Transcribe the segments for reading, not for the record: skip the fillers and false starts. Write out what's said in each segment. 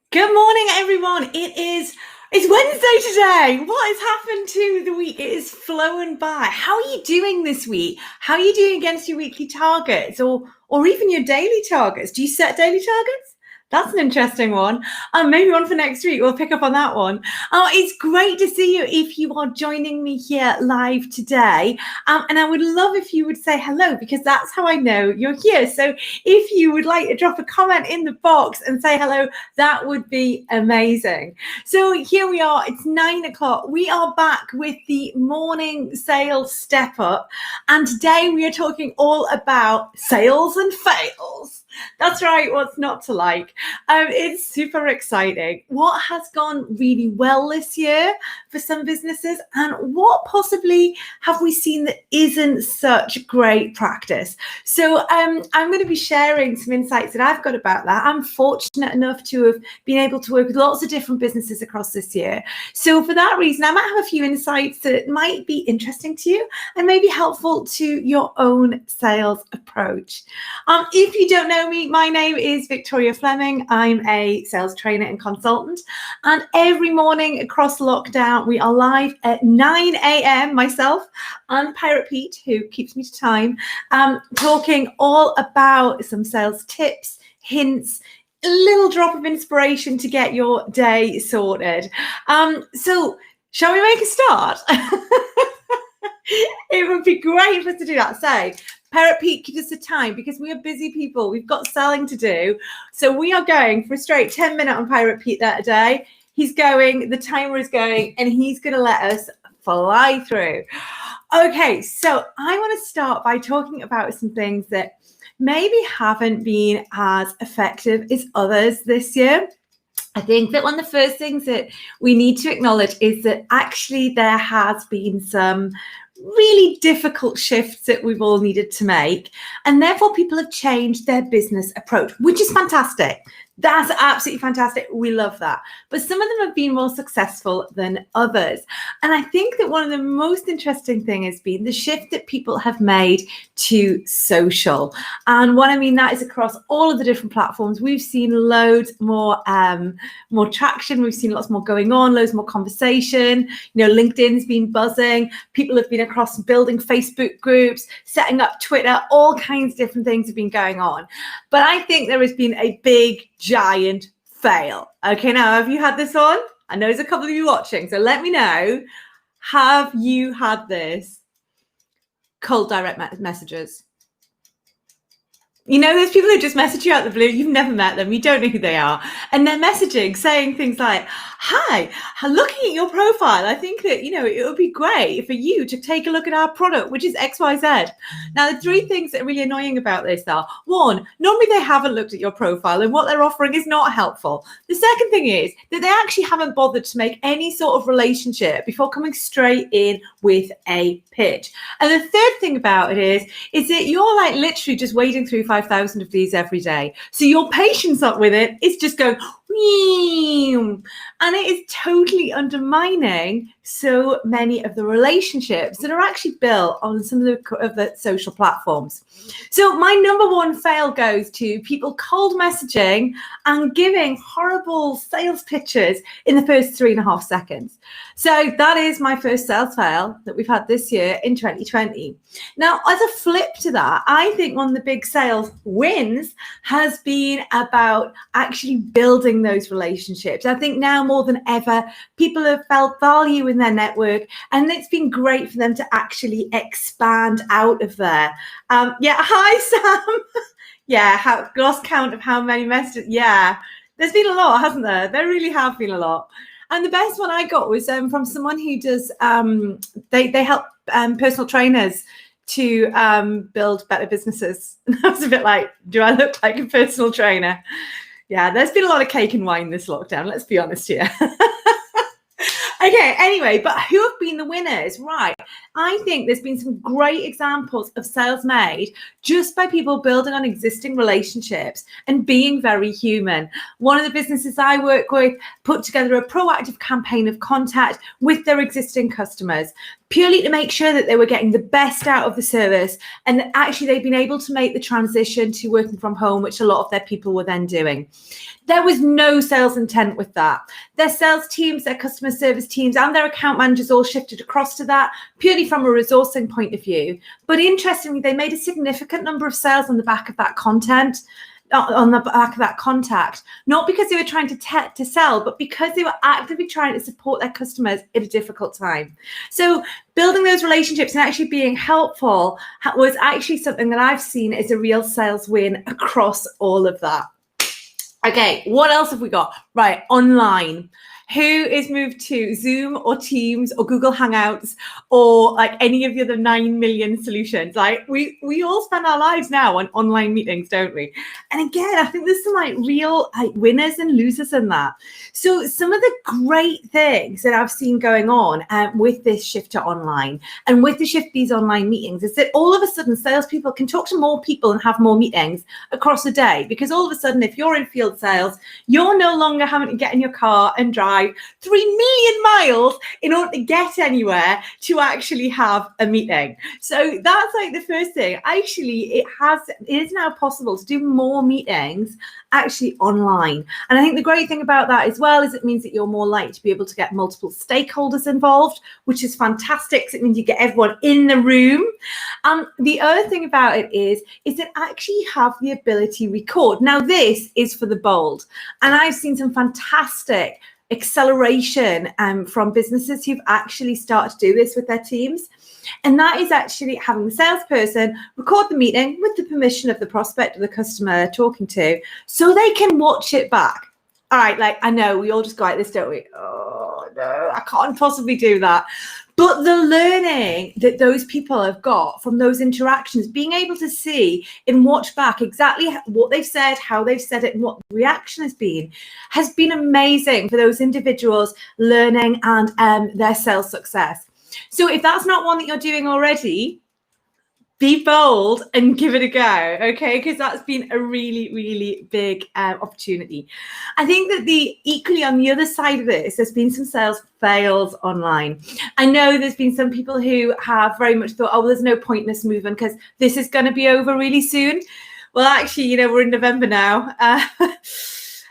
Good morning, everyone. It's Wednesday today. What has happened to the week? It is flown by. How are you doing this week? How are you doing against your weekly targets or even your daily targets? Do you set daily targets? That's an interesting one. Maybe one for next week. We'll pick up on that one. It's great to see you if you are joining me here live today. And I would love if you would say hello, because that's how I know you're here. So if you would like to drop a comment in the box and say hello, that would be amazing. So here we are. It's 9 o'clock. We are back with the morning sales step up. And today we are talking all about sales and fails. That's right. What's not to like? It's super exciting. What has gone really well this year for some businesses, and what possibly have we seen that isn't such great practice? So I'm going to be sharing some insights that I've got about that. I'm fortunate enough to have been able to work with lots of different businesses across this year. So for that reason, I might have a few insights that might be interesting to you and maybe helpful to your own sales approach. If you don't know me, my name is Victoria Fleming. I'm a sales trainer and consultant. And every morning across lockdown, we are live at 9 a.m. myself and Pirate Pete, who keeps me to time, talking all about some sales tips, hints, a little drop of inspiration to get your day sorted. So shall we make a start? It would be great for us to do that. So Pirate Pete, give us the time, because we are busy people. We've got selling to do. So we are going for a straight 10-minute on Pirate Pete that day. He's going, the timer is going, and he's going to let us fly through. Okay, so I want to start by talking about some things that maybe haven't been as effective as others this year. I think that one of the first things that we need to acknowledge is that actually there has been some really difficult shifts that we've all needed to make, and therefore people have changed their business approach, which is fantastic. That's absolutely fantastic. We love that. But some of them have been more successful than others. And I think that one of the most interesting things has been the shift that people have made to social. And what I mean that is across all of the different platforms. We've seen loads more traction. We've seen lots more going on, loads more conversation. You know, LinkedIn's been buzzing. People have been across building Facebook groups, setting up Twitter, all kinds of different things have been going on. But I think there has been a big, giant fail. Okay, now have you had this on? I know there's a couple of you watching, so let me know. Have you had this? Cold direct messages. You know, there's people who just message you out the blue. You've never met them. You don't know who they are. And they're messaging, saying things like, hi, looking at your profile, I think that, you know, it would be great for you to take a look at our product, which is XYZ. Now, the three things that are really annoying about this are, one, normally they haven't looked at your profile and what they're offering is not helpful. The second thing is that they actually haven't bothered to make any sort of relationship before coming straight in with a pitch. And the third thing about it is that you're like literally just wading through 5,000 of these every day. So your patience up with it is just going, and it is totally undermining so many of the relationships that are actually built on some of the social platforms. So my number one fail goes to people cold messaging and giving horrible sales pitches in the first 3.5 seconds. So that is my first sales fail that we've had this year in 2020. Now, as a flip to that, I think one of the big sales wins has been about actually building those relationships. I think now more than ever, people have felt value in their network, and it's been great for them to actually expand out of there. Hi, Sam. Lost count of how many messages. Yeah, there's been a lot, hasn't there? There really have been a lot. And the best one I got was from someone who does, they help personal trainers to build better businesses. And I was a bit like, do I look like a personal trainer? Yeah, there's been a lot of cake and wine this lockdown, let's be honest here. Okay, anyway, but who have been the winners? Right. I think there's been some great examples of sales made just by people building on existing relationships and being very human. One of the businesses I work with put together a proactive campaign of contact with their existing customers. purely to make sure that they were getting the best out of the service, and that actually they've been able to make the transition to working from home, which a lot of their people were then doing. There was no sales intent with that. Their sales teams, their customer service teams, and their account managers all shifted across to that purely from a resourcing point of view. But interestingly, they made a significant number of sales on the back of that content, on the back of that contact, not because they were trying to sell, but because they were actively trying to support their customers at a difficult time. So building those relationships and actually being helpful was actually something that I've seen as a real sales win across all of that. Okay, what else have we got? Right, online. Who is moved to Zoom or Teams or Google Hangouts or like any of the other 9 million solutions? Like we all spend our lives now on online meetings, don't we? And again, I think there's some like real like winners and losers in that. So some of the great things that I've seen going on with this shift to online and with the shift to these online meetings is that all of a sudden salespeople can talk to more people and have more meetings across the day, because all of a sudden, if you're in field sales, you're no longer having to get in your car and drive 3 million miles in order to get anywhere to actually have a meeting. So that's like the first thing. Actually, it is now possible to do more meetings actually online. And I think the great thing about that as well is it means that you're more likely to be able to get multiple stakeholders involved, which is fantastic. So it means you get everyone in the room. The other thing about it is that actually you have the ability to record. Now, this is for the bold. And I've seen some fantastic acceleration from businesses who've actually started to do this with their teams. And that is actually having the salesperson record the meeting with the permission of the prospect or the customer they're talking to, so they can watch it back. All right, like I know we all just go like this, don't we? Oh no, I can't possibly do that. But the learning that those people have got from those interactions, being able to see and watch back exactly what they've said, how they've said it, and what the reaction has been amazing for those individuals learning and their sales success. So if that's not one that you're doing already, be bold and give it a go, okay? Because that's been a really, really big opportunity. I think that equally on the other side of this, there's been some sales fails online. I know there's been some people who have very much thought, oh, well, there's no point in this movement because this is going to be over really soon. Well, actually, we're in November now.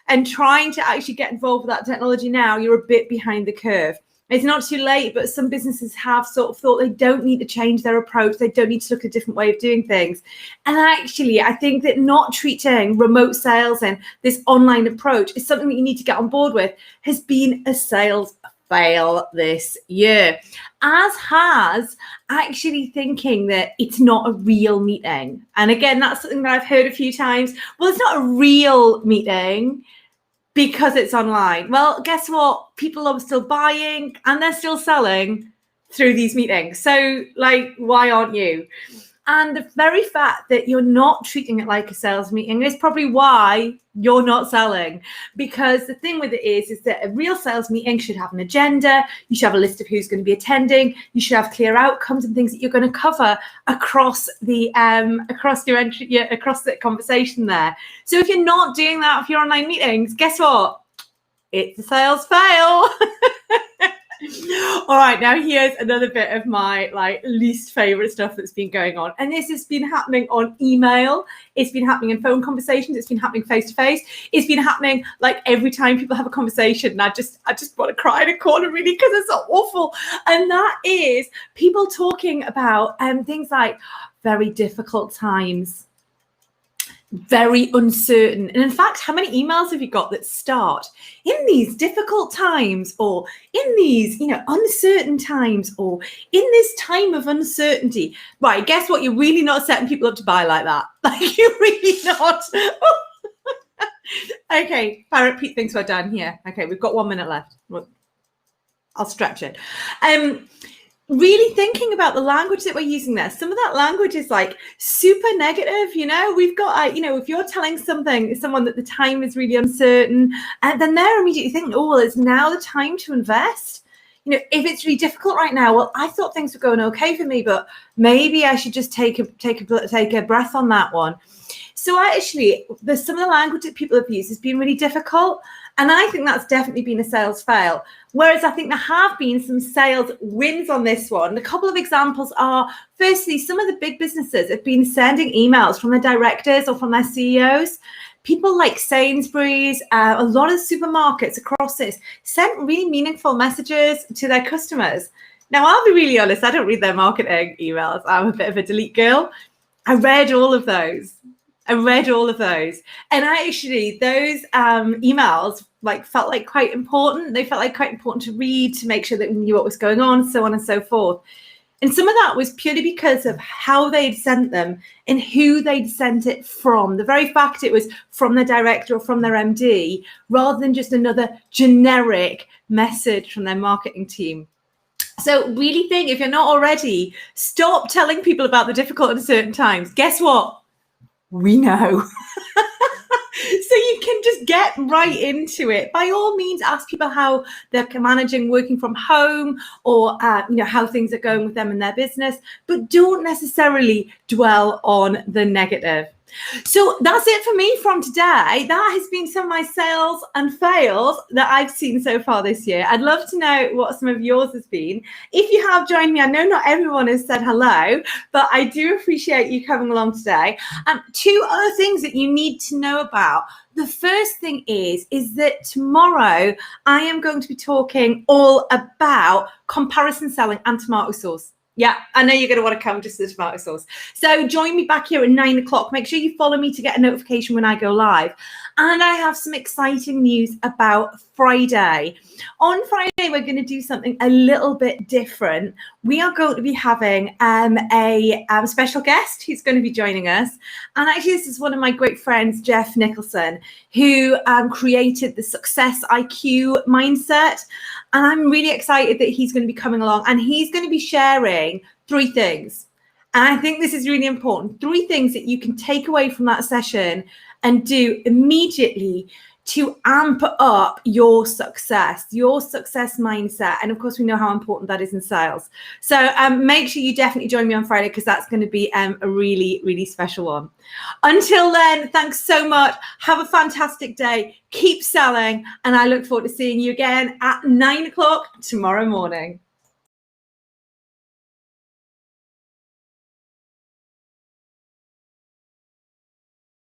And trying to actually get involved with that technology now, you're a bit behind the curve. It's not too late, but some businesses have sort of thought they don't need to change their approach. They don't need to look at a different way of doing things. And actually, I think that not treating remote sales and this online approach is something that you need to get on board with, has been a sales fail this year, as has actually thinking that it's not a real meeting. And again, that's something that I've heard a few times. Well, it's not a real meeting because it's online. Well, guess what? People are still buying and they're still selling through these meetings. So, like, why aren't you? And the very fact that you're not treating it like a sales meeting is probably why you're not selling. Because the thing with it is that a real sales meeting should have an agenda. You should have a list of who's going to be attending. You should have clear outcomes and things that you're going to cover across the conversation there. So if you're not doing that with your online meetings, guess what? It's a sales fail. All right, now here's another bit of my least favorite stuff that's been going on. And this has been happening on email. It's been happening in phone conversations. It's been happening face to face. It's been happening like every time people have a conversation. And I just want to cry in a corner really because it's so awful. And that is people talking about things like very difficult times, very uncertain. And in fact, how many emails have you got that start in these difficult times, or in these, uncertain times, or in this time of uncertainty? Right, guess what? You're really not setting people up to buy like that. Like, you're really not. Okay, Parrot Pete thinks we're done here. Okay, we've got 1 minute left. I'll stretch it. Really thinking about the language that we're using there. Some of that language is like super negative. We've got, if you're telling someone that the time is really uncertain, and then they're immediately thinking, oh, well, it's now the time to invest. If it's really difficult right now, well, I thought things were going okay for me, but maybe I should just take a breath on that one. So actually, some of the language that people have used has been really difficult. And I think that's definitely been a sales fail. Whereas I think there have been some sales wins on this one. A couple of examples are, firstly, some of the big businesses have been sending emails from their directors or from their CEOs. People like Sainsbury's, a lot of supermarkets across this sent really meaningful messages to their customers. Now, I'll be really honest, I don't read their marketing emails. I'm a bit of a delete girl. I read all of those. And actually, those emails felt like quite important. They felt like quite important to read, to make sure that we knew what was going on, so on and so forth. And some of that was purely because of how they'd sent them and who they'd sent it from. The very fact it was from their director or from their MD, rather than just another generic message from their marketing team. So really think, if you're not already, stop telling people about the difficult and uncertain times. Guess what? We know. So you can just get right into it. By all means, ask people how they're managing working from home, or how things are going with them in their business, but don't necessarily dwell on the negative. So that's it for me from today. That has been some of my sales and fails that I've seen so far this year. I'd love to know what some of yours has been. If you have joined me, I know not everyone has said hello, but I do appreciate you coming along today. Two other things that you need to know about. The first thing is that tomorrow I am going to be talking all about comparison selling and tomato sauce. Yeah, I know you're going to want to come just to the tomato sauce. So join me back here at 9 o'clock. Make sure you follow me to get a notification when I go live. And I have some exciting news about Friday. On Friday, we're going to do something a little bit different. We are going to be having a special guest who's going to be joining us. And actually, this is one of my great friends, Jeff Nicholson, who created the Success IQ mindset. And I'm really excited that he's going to be coming along, and he's going to be sharing 3 things. And I think this is really important. 3 things that you can take away from that session and do immediately to amp up your success mindset. And of course, we know how important that is in sales. So make sure you definitely join me on Friday, because that's going to be a really, really special one. Until then, thanks so much. Have a fantastic day. Keep selling. And I look forward to seeing you again at 9 o'clock tomorrow morning.